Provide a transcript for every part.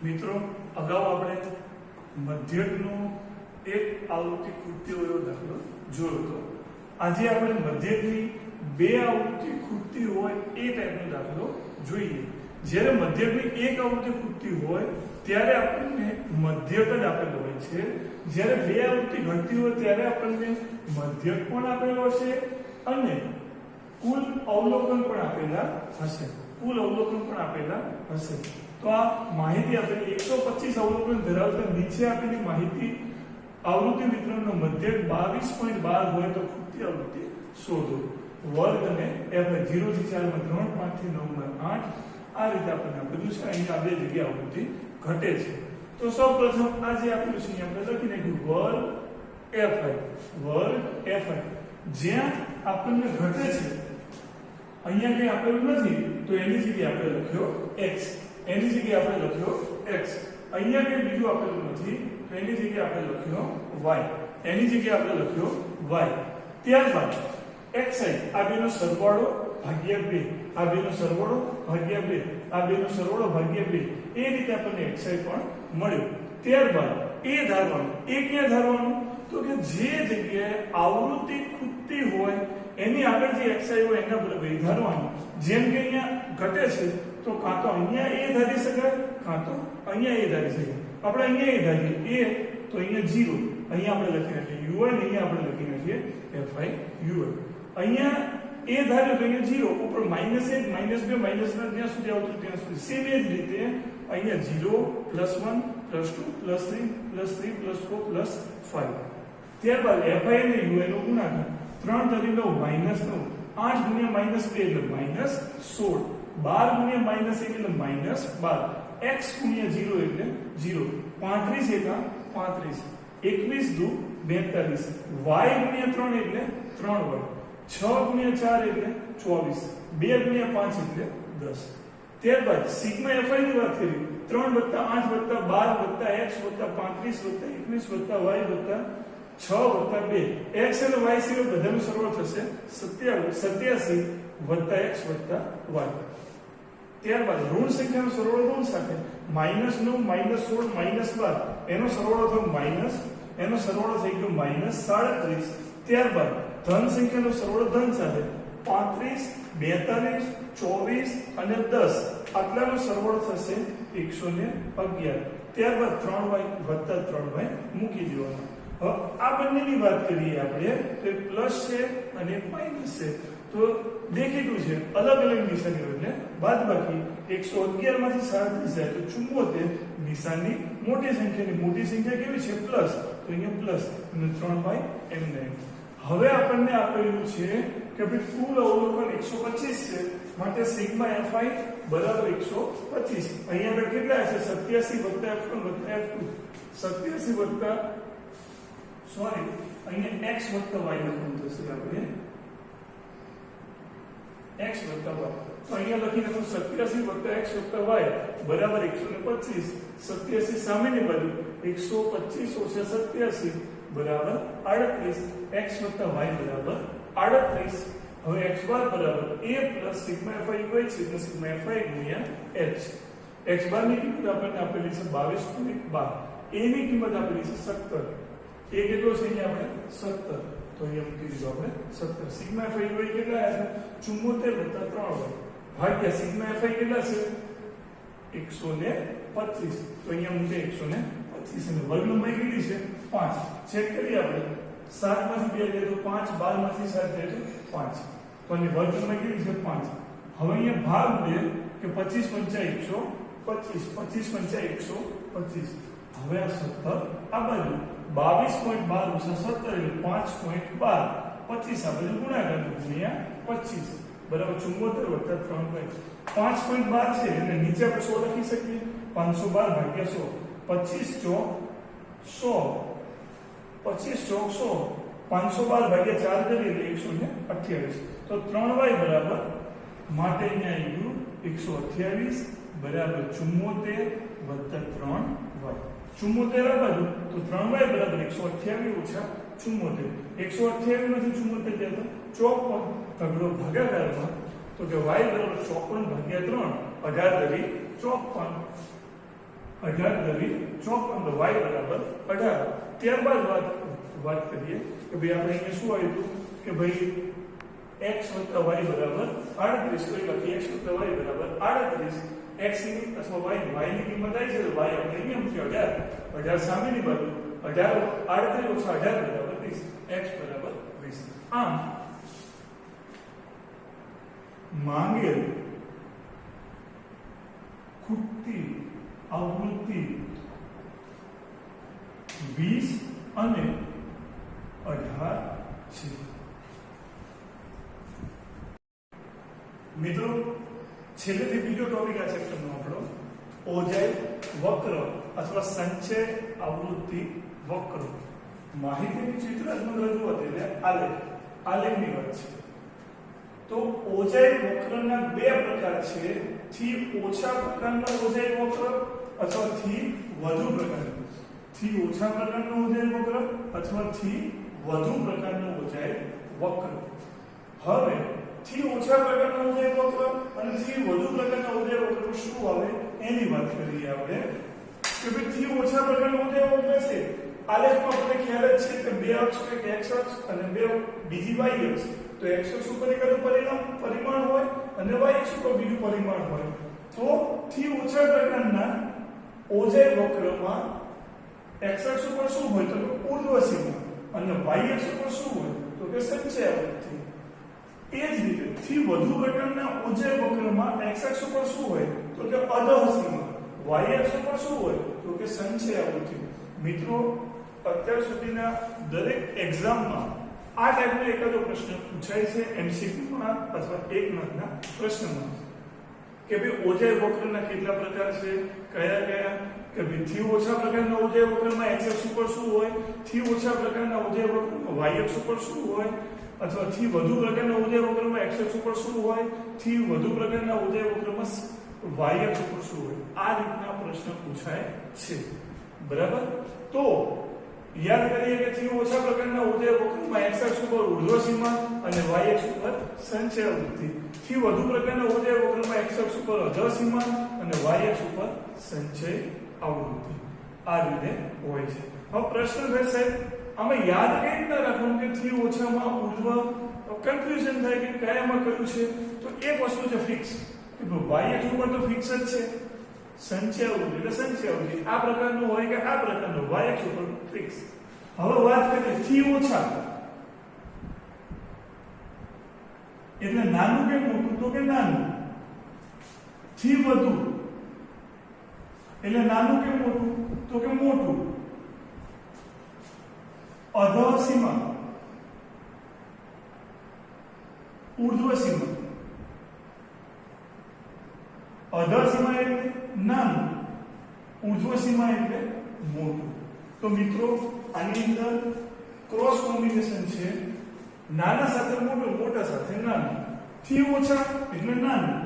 મિત્રો અગાઉ આપણે મધ્યકનો એક આવૃત્તિ ખૂટતી હોય એવો દાખલો જોયો હતો. આજે આપણે મધ્યકની બે આવૃત્તિ ખૂટતી હોય એ ટાઈપનો દાખલો જોઈએ. જ્યારે મધ્યકની એક આવૃત્તિ ખૂટતી હોય ત્યારે આપણને મધ્યક જ આપેલો હોય છે. જ્યારે બે આવૃત્તિ ઘટતી હોય ત્યારે આપણને મધ્યક પણ આપેલો હશે અને કુલ અવલોકન પણ આપેલા હશે. તો આ માહિતી આપેલી 125 અવલોકન ધરાવતા નીચે આપેલી માહિતી આવૃત્તિ વિતરણનો મધ્યક 22.12 હોય તો ખૂટતી આવૃત્તિ શોધો. વર્ગ અને f 0 થી 4 માં 3, 5 થી 9 માં 8 આ રીતે આપણને આપેલું છે. અહીં આ બે જગ્યા આવૃત્તિ ઘટે છે. તો સૌપ્રથમ આ જે આપેલું છે આપણે લખી નાખ્યું વર્ગ fi જ્યાં આપણને ઘટે છે અહીંયા કઈ આપેલું નથી તો એની જગ્યાએ આપણે લખ્યો x. અહીંયા કઈ બીજું આપેલું નથી તો એની જગ્યાએ આપણે લખ્યો y. ત્યારબાદ xi આ બેનો સરવાળો ભાગ્યા 2, આ બેનો સરવાળો ભાગ્યા 2, આ બેનો સરવાળો ભાગ્યા 2 એ રીતે આપણને xi પણ મળ્યો. ત્યારબાદ એ ધારવાનું, એ ક્યાં ધારવાનું તો કે જે જગ્યાએ આવૃત્તિ ખૂટતી હોય એની આગળ જે xi હોય એના બરાબર એ ધારવાનું. જેમ કે અહીંયા ઘટે છે તો કાં તો અહીંયા એ ધારી શકાય કાં તો અહીંયા એ ધારી શકાય. આપણે અહીંયા એ ધારીએ a તો અહીંયા 0, અહીંયા આપણે લખી નાખીએ ui ને અહીંયા આપણે લખી નાખીએ fi ui. અહીંયા a ધાર્યો તો અહીંયા 0 ઉપર -1 -2 -9 જ્યાં સુધી આવતું ત્યાં સુધી. સેમ એ જ રીતે અહીંયા 0 +1 +2 +3 +3 +4 +5. ત્યારબાદ fi અને ui નો ગુણાકાર 3 × 9 -9, 8 × -2 એટલે -16, 12 × -1 એટલે -12, x × 0 એટલે 0, 35 એકા 35, 21 દુ 42, y × 3 એટલે 3 વર્ગ, 6 × 4 એટલે 24, 2 × 5 એટલે 10. ત્યારબાદ સિગ્મા fi ની વાત કરી 3 + 8 + 12 + x + 35 + 21 + y + 6 + 2 x અને y સિવાય બધાનો સરવાળો થશે 87 + x + y. ત્યારબાદ ઋણ સંખ્યાનો સરવાળો ઋણ સાથે -9 -16 -12 એનો સરવાળો થયો એનો સરવાળો થઈ ગયો -37. ત્યારબાદ ધન સંખ્યાનો સરવાળો ધન સાથે 35 42 24 અને 10 આટલાનો સરવાળો થશે 111. ત્યારબાદ 3y + 3y મૂકી દેવાનો. હવે આ બંનેની વાત કરીએ આપણે તો એક પ્લસ છે અને એક માઈનસ છે. તો દેખીતું છે અલગ અલગ નિશાની એટલે બાદબાકી 111 માંથી 37 જાય તો 74. નિશાની મોટી સંખ્યા કેવી છે પ્લસ, તો અહીંયા પ્લસ અને 3y એમને. હવે આપણને આપેલું છે કે ભાઈ કુલ અવલોકન 125 છે માટે સિગ્મા fi બરાબર 125. અહીંયા આગળ કેટલા છે 87 + f1 + f2, 87 અહીંયા x + y લખવાનું થશે આપણે x + y. તો અહીંયા લખી નાખો 87 + x + y બરાબર 125. 87 સામેની બાજુ 125 - 87 બરાબર 38, x + y બરાબર 38. હવે x બાર બરાબર a + સિગ્મા fi હોય છે તો સિગ્મા fi * h. x બાર ની કિંમત આપણને આપેલી છે 22.12, a ની કિંમત આપેલી છે 17. એ કેટલો છે અહીંયા આપણે 17, તો અહીંયા મૂકી દીધો આપણે 17. સિગ્મા fi કેટલા છે 74 + 3y ભાગ્યા સિગ્મા fi કેટલા છે 125, તો અહીંયા મૂકે 125 અને વર્ગ લંબાઈ કેટલી છે 5. ચેક કરીએ આપણે 7 માંથી 2 લે તો 5, 12 માંથી 7 લે તો 5, તો આની વર્ગ લંબાઈ કેટલી છે 5. હવે અહીંયા ભાગ દે કે 25 × 5 = 125, 25 × 125. હવે આ 17 આ બાજુ 22.12 - 17 એટલે 5.12, 25 આ બાજુ ગુણાકાર ગુણ્યા 25 બરાબર 74 + 3y. 5.12 છે એટલે નીચે આપણે 100 લખી શકીએ. 512 ભાગ્યા 100, 25 ચોક 100, 512 ભાગ્યા 4 કરીએ એટલે 128. તો 3y બરાબર માટે અહીંયા આવી ગયું 128 બરાબર 74 + 3y. 74 આ બાજુ તો 3y બરાબર 128 - 74. 128 માંથી 74 જાય તો 54. તગડો ભાગાકારમાં તો કે y બરાબર 54 ભાગ્યા 3, 18 × 54. 18 દરી 54 તો y બરાબર 18. ત્યારબાદ વાત કરીએ કે ભાઈ આપણે અહીંયા શું આવ્યું હતું કે ભાઈ x + y બરાબર 38. તો લખીએ x + y બરાબર 38. x ની અથવા y ની કિંમત આવી છે તો y આપણે નિયમથી 18. 18 સામેની બાજુ 18 38 - 18 બરાબર 30. x બરાબર 20. આમ માંગેલ ખૂટતી આવૃત્તિ 20 અને 18 છે. મિત્રો છેલ્લેથી બીજો ટોપિક આ સેક્શનનો આપણો ઓજાઈ વક્ર અથવા સંચય આવૃત્તિ વક્ર. માહિતીની ચિત્રાત્મક રજૂઆત એટલે આલેખની વાત છે. તો ઓજાઈ વક્રના બે પ્રકાર છે, થી ઓછા પ્રકારનો ઓજાઈ વક્ર અથવા થી વધુ પ્રકારનો. થી ઓછા પ્રકારનો ઓજાઈ વક્ર અથવા થી વધુ પ્રકારનો ઓજાઈ વક્ર. હવે થી ઓછા પ્રકારનો ઓજાઈ વક્ર અને થી વધુ પ્રકારના ઓજાઈ વક્ર શું આવે એની વાત કરીએ આપણે કે ભાઈ થી ઓછા પ્રકારનો ઓજાઈ વક્ર છે. આલેખમાં આપણે ખ્યાલ જ છે કે બે અક્ષ એક x અક્ષ અને બે બીજી y અક્ષ. તો x અક્ષ ઉપર એક પરિમાણ હોય અને y અક્ષ ઉપર બીજું પરિમાણ હોય. તો થી ઓછા પ્રકારના ઓજાઈ વક્રમાં x અક્ષ ઉપર શું હોય તો ઊર્ધ્વ સીમા અને y અક્ષ ઉપર શું હોય તો કે સંચય આવૃત્તિ. એ જ રીતે થી વધુ પ્રકારના ઓજાઈ વક્રમાં x અક્ષ ઉપર શું હોય તો કે અધઃ સીમા, y અક્ષ ઉપર શું હોય તો કે સંચય આવૃત્તિ. મિત્રો અત્યાર સુધીના દરેક એક્ઝામમાં આ ટાઈપનો એકાદો પ્રશ્ન પૂછાય છે એમસીક્યુમાં અથવા એક માર્કના પ્રશ્નમાં કે ભાઈ ઓજાઈ વક્રના કેટલા પ્રકાર છે, કયા કયા, કે ભાઈ થી ઓછા પ્રકારના ઓજાઈ વક્રમાં x અક્ષ ઉપર શું હોય, થી ઓછા પ્રકારના ઓજાઈ વક્રમાં y અક્ષ ઉપર શું હોય, અથવા થી વધુ પ્રકારના ઓજાઈ વક્રમાં x અક્ષ ઉપર શું હોય, થી વધુ પ્રકારના ઓજાઈ વક્રમાં y અક્ષ ઉપર શું હોય. આ રીતના પ્રશ્ન પૂછાય છે. બરાબર. તો યાદ કરીએ કે થી ઓછા પ્રકારના ઓજાઈ વક્રમાં x અક્ષ ઉપર ઊર્ધ્વ સીમા અને y અક્ષ ઉપર સંચય આવૃત્તિ. થી વધુ પ્રકારના ઓજાઈ વક્રમાં x અક્ષ ઉપર અધઃ સીમા અને y અક્ષ ઉપર સંચય આવૃત્તિ. આ રીતે હોય છે. હવે પ્રશ્ન થશે આમાં યાદ કઈ રીતના રાખવાનું કે થી ઓછામાં ઊર્ધ્વ કન્ફ્યુઝન થાય કે કયામાં કયું છે. તો એક વસ્તુ છે ફિક્સ કે y અક્ષ ઉપર તો ફિક્સ જ છે સંચય આવૃત્તિ એટલે સંચય આવૃત્તિ. આ પ્રકારનું હોય કે આ પ્રકારનું y અક્ષ ઉપર ફિક્સ. હવે વાત કરીએ થી ઓછા એટલે નાનું કે મોટું તો કે નાનું, થી વધુ એટલે નાનું કે મોટું તો કે મોટું, અધઃ સીમા ઊર્ધ્વ સીમા. અધઃ સીમા એટલે નાનું, ઊર્ધ્વ સીમા એટલે મોટું. તો મિત્રો આની અંદર ક્રોસ કોમ્બિનેશન છે, નાના સાથે મોટું, મોટા સાથે નાનું. થી ઓછા એટલે નાનું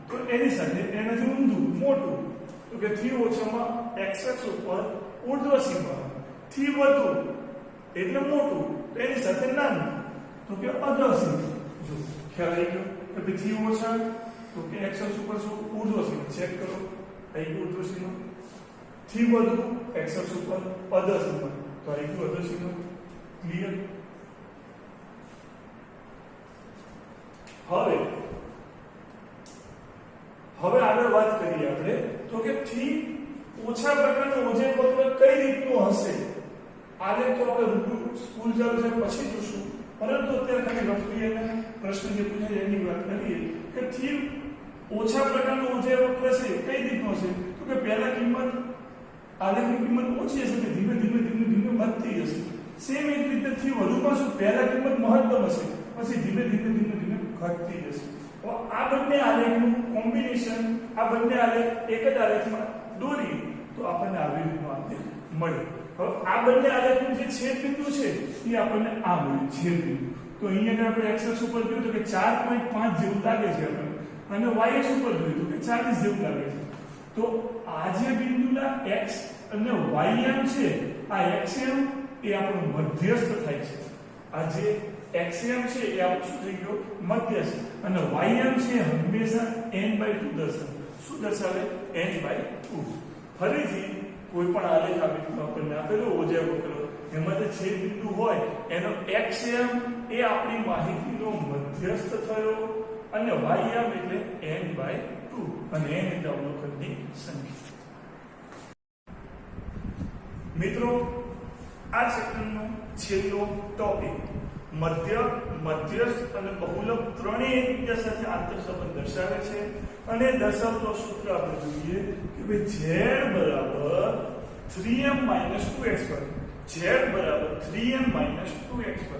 તો એની સાથે એનાથી ઊંધું મોટું તો કે થી ઓછામાં x અક્ષ ઉપર ઊર્ધ્વ સીમા, થી વધુ એટલે મોટું તો એની સાથે નાનું તો કે અધઃ સીમા. જો ખ્યાલ આવી ગયો કે થી ઓછા તો કે x અક્ષ ઉપર શું ઊર્ધ્વ સીમા, ચેક કરો અહીં ઊર્ધ્વ સીમા, થી વધુ x અક્ષ ઉપર અધઃ સીમા તો અહીં અધઃ સીમા. ક્લિયર. હવે આગળ વાત કરીએ આપણે તો કે થી ઓછા પ્રકારનું ઓજાઈ વક્ર કઈ રીતનું હશે. આલેખ તો આપણે રૂબરૂ સ્કૂલ ચાલુ થાય પછી જોશું, પરંતુ અત્યારે ખાલી રફલી અને પ્રશ્ન જે પૂછાય એની વાત કરીએ કે થી ઓછા પ્રકારનું ઓજાઈ વક્ર છે કઈ રીતનું હશે તો કે પહેલા કિંમત આલેખની કિંમત ઓછી હશે કે ધીમે ધીમે વધતી જશે. સેમ એક રીતે થી વધુમાં શું પહેલા કિંમત મહત્તમ હશે પછી ધીમે ધીમે ઘટતી જશે. તો આ બંને આલેખનું કોમ્બિનેશન, આ બંને આલેખ એક જ આલેખમાં દોરી તો આપણને આવી રીતનું આલેખ મળે. હવે આ બંને આલેખનું જે છેદ બિંદુ છે એ આપણને આ મળે છેદ બિંદુ. તો અહીંયા આપણે x અક્ષ ઉપર જોયું તો કે 4.5 જેવું લાગે છે આપણને અને y અક્ષ ઉપર જોયું તો કે 40 જેવું લાગે છે. તો આ જે બિંદુના x અને y એમ છે, આ x એમ એ આપણું મધ્યસ્થ થાય છે. આ જે xm છે એ આપણું શું થઈ ગયો મધ્યસ્થ અને ym છે હંમેશા n/2 દર્શાવે. શું દર્શાવે n/2. ફરીથી કોઈ પણ આલેખ આપેલું આપણને આપેલો ઓજે વક્ર એમાં જે છેદ બિંદુ હોય એનો xm એ આપણી માહિતીનો મધ્યસ્થ થયો અને ym એટલે n/2 અને n એટલે અવલોકનની સંખ્યા. મિત્રો આ ચેપ્ટરનો છેલ્લો ટોપિક મધ્યસ્થ અને બહુલક ત્રણેય એકબીજા સાથે આંતરસંબંધ દર્શાવે છે અને દર્શાવતો સૂત્ર આપણે જોઈએ કે ભાઈ z બરાબર 3m - 2x² z બરાબર 3m - 2x²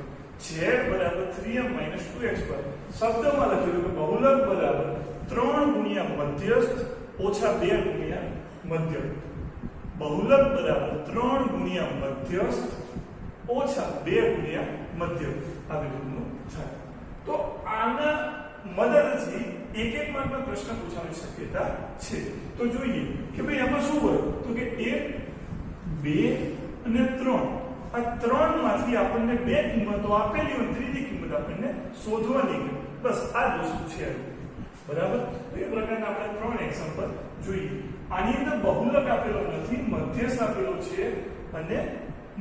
z બરાબર 3m - 2x² શબ્દમાં લખેલું કે બહુલક બરાબર 3 ગુણ્યા મધ્યસ્થ ઓછા 2 ગુણ્યા મધ્યક. બહુલક બરાબર 3 ગુણ્યા મધ્યસ્થ ઓછા 2 ગુણ્યા મધ્યક આ રીતનું થાય. તો આના મદદથી એક એક માર્કનો પ્રશ્ન પૂછવાની શક્યતા છે. તો જોઈએ કે ભાઈ આમાં શું હોય તો કે 1 2 અને 3 આ ત્રણ માંથી આપણને બે કિંમતો આપેલી હોય ત્રીજી કિંમત આપણને શોધવાની છે. બસ આ જ વસ્તુ છે. બરાબર. તો એ પ્રકારના આપણે ત્રણ એક્ઝામ્પલ જોઈએ. આની અંદર બહુલક આપેલો નથી, મધ્યસ્થ આપેલો છે અને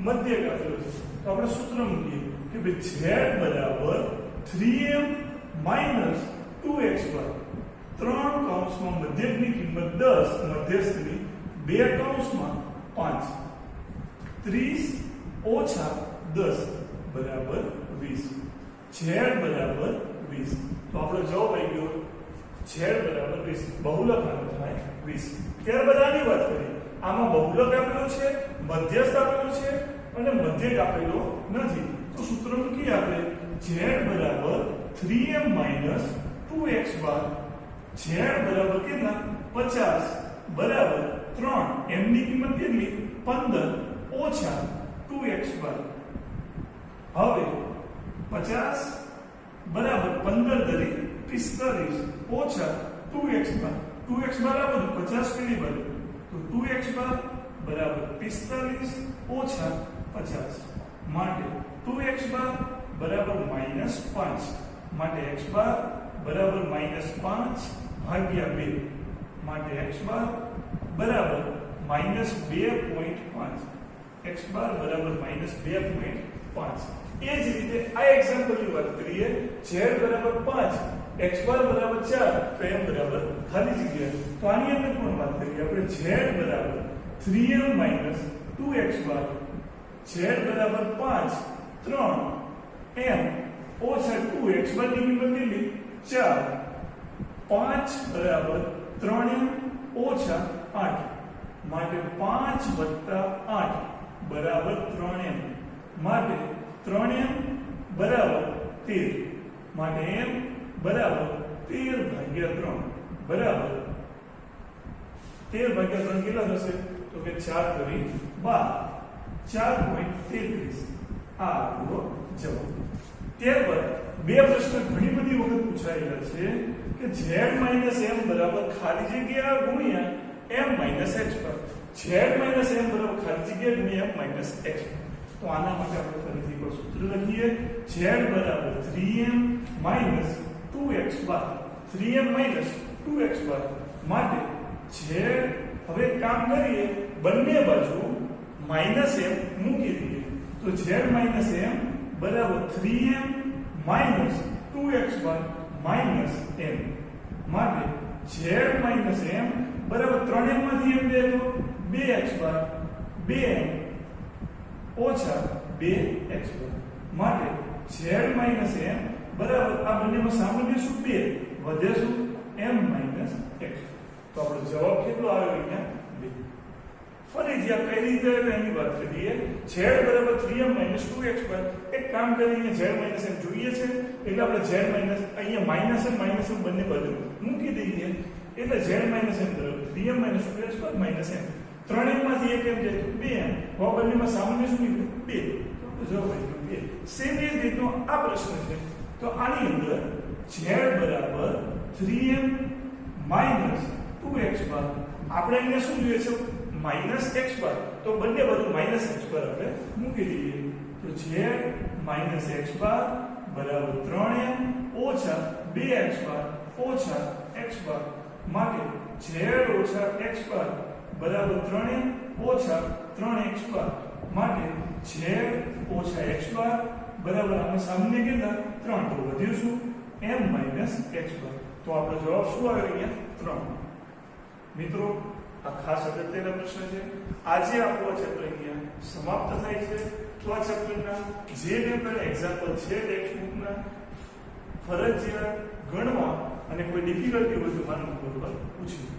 મધ્યક આપેલો છે. તો આપણે સૂત્ર મૂકીએ કે ભાઈ z બરાબર 3m - 2xy ત્રણ કૌંસમાં મધ્યકની કિંમત 10 મધ્યસ્થની બે કૌંસમાં 5 30 ઓછા 10 બરાબર 20 z બરાબર 20. તો આપણો જવાબ આવી ગયો z બરાબર 20. બહુલક આનો થાય 20. ત્યારબાદ આની વાત કરીએ. આમાં બહુલક આપેલો છે, મધ્યસ્થ આપેલો છે અને મધ્યક આપેલો નથી. તો સૂત્ર મૂકીએ આપણે z બરાબર 3m - 2x² z બરાબર કેટલા 50 બરાબર 3 m ની કિંમત કેટલી 15 ઓછા 2x². હવે 50 બરાબર 15 તરી 45 ઓછા 2x². 2x બરાબર 50 કેટલી બને તો 2x બરાબર 45 ઓછા 50 માટે 2x બરાબર -5 માટે x બરાબર -5 ભાગ્યા 2 માટે x બરાબર -2.5 x બરાબર -2.5. એ જ રીતે આ એક્ઝામ્પલની વાત કરીએ z બરાબર 5 x બરાબર 4 તો m બરાબર ખાલી જગ્યા. તો આની અંદર પણ વાત કરીએ આપણે z બરાબર 3m - 2x² z બરાબર 5 3m ઓછા 2x ની કિંમત કેટલી 4 5 બરાબર 3m ઓછા 8 માટે 5 + 8 બરાબર 3m માટે 3m બરાબર 13 માટે m બરાબર 13/3 બરાબર 13/3 કેટલા થશે તો કે 4 તરી 12 4.33 આ આપણો જવાબ. ત્યારબાદ બે પ્રશ્ન ઘણી બધી વખત પૂછાયેલા છે કે z - m બરાબર ખાલી જગ્યા ગુણ્યા m - x પર z - m બરાબર ખાલી જગ્યા ગુણ્યા m - x. તો આના માટે આપણે ફરીથી એક સૂત્ર લખીએ z બરાબર 3m - 2x² 3m - 2x² માટે z હવે કામ કરીએ બંને બાજુ -m મૂકી દઈએ તો z - m બરાબર 3m - 2x² - m માટે z - m બરાબર 3m માંથી m દે તો 2x² 2m ઓછા 2x² માટે z - m બરાબર આ બંનેમાં સામાન્ય શું 2 વધે શું m - x. તો આપણો જવાબ કેટલો આવ્યો અહીંયા 2. ફરીથી આ કઈ રીતે એની વાત કરીએ z બરાબર 3m - 2x² એક કામ કરીને z - m જોઈએ છે એટલે આપણે z - અહીંયા માઈનસ અને માઈનસ બંને બાજુ મૂકી દઈએ એટલે z - m બરાબર 3m - 2x² - m 3m માંથી 1m જાય તો 2m આ બંનેમાં સામાન્ય શું નીકળે 2 તો જવાબ આવ્યો 2. સેમ એ જ રીતનો આ પ્રશ્ન છે. તો આની અંદર z બરાબર 3m - 2x² આપણે અહીંયા શું જોઈએ છે -x તો બંને બાજુ -x આપણે મૂકી દઈએ તો z - x બરાબર 3m ઓછા 2x ઓછા x માટે z ઓછા x બરાબર 3m ઓછા 3x બાર માટે z ઓછા x બાર બરાબર આને સામાન્ય કેટલા 3 તો વધ્યું શું m માઈનસ x બાર તો આપણો જવાબ શું આવ્યો અહીંયા 3 મિત્રો આ ખાસ અગત્યનો પ્રશ્ન છે આજે આપણો ચેપ્ટર અહીંયા સમાપ્ત થાય છે તો આ ચેપ્ટરના જે બે પણ એક્ઝામ્પલ છે ટેક્સ્ટ બુકના ફરજિયાત ગણવા અને કોઈ ડિફિકલ્ટી હોય તો માનવ પૂછ્યું